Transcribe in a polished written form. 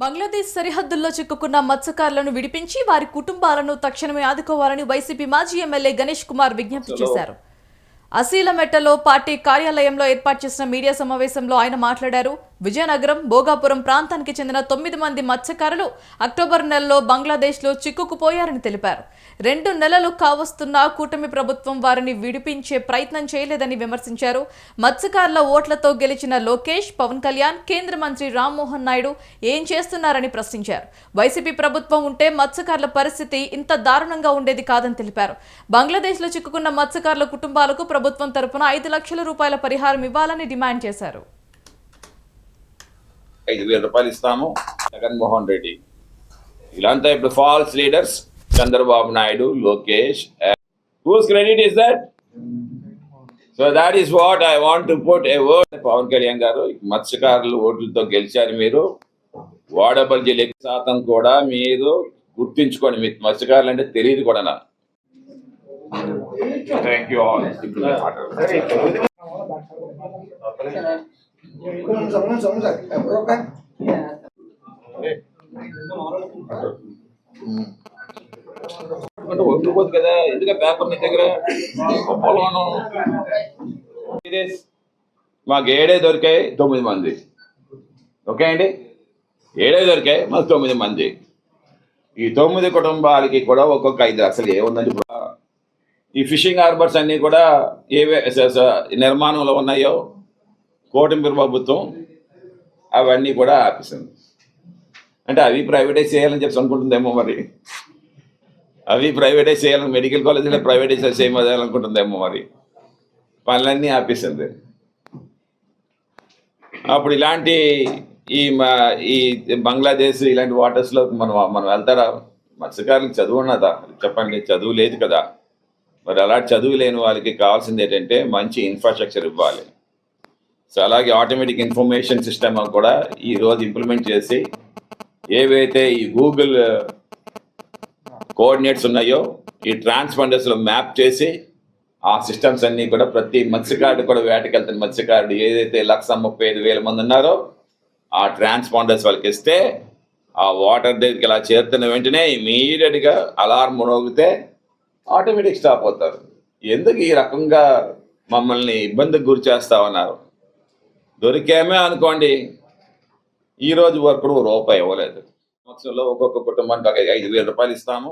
బంగ్లాదేశ్ సరిహద్దుల్లో చిక్కుకున్న మత్స్యకారులను విడిపించి వారి కుటుంబాలను తక్షణమే ఆదుకోవాలని వైసీపీ మాజీ ఎమ్మెల్యే గణేష్ కుమార్ విజ్ఞప్తి చేశారు. అసీలమెట్టలో పార్టీ కార్యాలయంలో ఏర్పాటు చేసిన మీడియా సమావేశంలో ఆయన మాట్లాడారు. విజయనగరం, భోగాపురం ప్రాంతానికి చెందిన 9 మంది మత్స్యకారులు అక్టోబర్ నెలలో బంగ్లాదేశ్లో చిక్కుకుపోయారని తెలిపారు. 2 నెలలు కావస్తున్నా కూటమి ప్రభుత్వం వారిని విడిపించే ప్రయత్నం చేయలేదని విమర్శించారు. మత్స్యకారుల ఓట్లతో గెలిచిన లోకేష్, పవన్ కళ్యాణ్, కేంద్ర మంత్రి రామ్మోహన్ నాయుడు ఏం చేస్తున్నారని ప్రశ్నించారు. వైసీపీ ప్రభుత్వం ఉంటే మత్స్యకారుల పరిస్థితి ఇంత దారుణంగా ఉండేది కాదని తెలిపారు. బంగ్లాదేశ్లో చిక్కుకున్న మత్స్యకారుల కుటుంబాలకు ప్రభుత్వం తరపున 5 లక్షల రూపాయల పరిహారం ఇవ్వాలని డిమాండ్ చేశారు. 5,000 రూపాయలు ఇస్తాము. జగన్మోహన్ రెడ్డి ఇలాంటి ఇప్పుడు false leaders Chandrababu Naidu, Lokesh. Whose credit is that? So that is what I want to put a word. Pawan Kalyan గారు మత్స్యకారులు ఓట్లతో గెలిచారు. మీరు వాడబల్ జిల్లా శాతం కూడా మీరు గుర్తించుకోండి. మీకు మత్స్యకారులు అంటే తెలియదు కూడా నాకు. Thank you all. వదిలిపోదు కదా, ఎందుకంటే పేపర్ మీ దగ్గర పొలం మాకు 7 దొరికాయి 9 మంది. ఓకే అండి, 7 దొరికాయి మాకు 9 మంది. ఈ 9 కుటుంబాలకి కూడా ఒక్కొక్క 5 లక్షలు ఏముందండి. ఈ ఫిషింగ్ హార్బర్స్ అన్నీ కూడా ఏవే నిర్మాణంలో ఉన్నాయో కూటమి ప్రభుత్వం అవన్నీ కూడా ఆపేసింది. అంటే అవి ప్రైవేటైజ్ చేయాలని చెప్పి అనుకుంటుందేమో. మరి అవి ప్రైవేటైజ్ చేయాలని, మెడికల్ కాలేజీలో ప్రైవేటైజ్ చేయాలనుకుంటుందేమో. మరి పనులన్నీ ఆపేసింది. అప్పుడు ఇలాంటి ఈ బంగ్లాదేశ్ ఇలాంటి వాటర్స్లో మనం వెళ్తారా? మత్స్యకారులకు చదువు ఉన్నదా చెప్పండి? చదువు లేదు కదా. మరి అలాంటి చదువు లేని వాళ్ళకి కావాల్సింది ఏంటంటే మంచి ఇన్ఫ్రాస్ట్రక్చర్ ఇవ్వాలి. సో అలాగే ఆటోమేటిక్ ఇన్ఫర్మేషన్ సిస్టమ్ కూడా ఈరోజు ఇంప్లిమెంట్ చేసి ఏవైతే ఈ గూగుల్ కోఆర్డినేట్స్ ఉన్నాయో ఈ ట్రాన్స్పాండర్స్లో మ్యాప్ చేసి ఆ సిస్టమ్స్ అన్నీ కూడా ప్రతి మత్స్యకారుడు కూడా వేటకెళ్తున్న మత్స్యకారుడు ఏదైతే 135,000 మంది ఉన్నారో ఆ ట్రాన్స్పాండర్స్ వాళ్ళకి ఇస్తే ఆ వాటర్ దగ్గరికి ఇలా చేరుతున్న వెంటనే ఇమీడియట్గా అలారం మోగితే ఆటోమేటిక్ స్టాప్ అవుతారు. ఎందుకు ఈ రకంగా మమ్మల్ని ఇబ్బందికి గురి చేస్తా ఉన్నారు? దొరికేమే అనుకోండి, ఈరోజు వరకు రూపాయి ఇవ్వలేదు. సంవత్సరంలో ఒక్కొక్క కుటుంబానికి 5,000 రూపాయలు ఇస్తాము.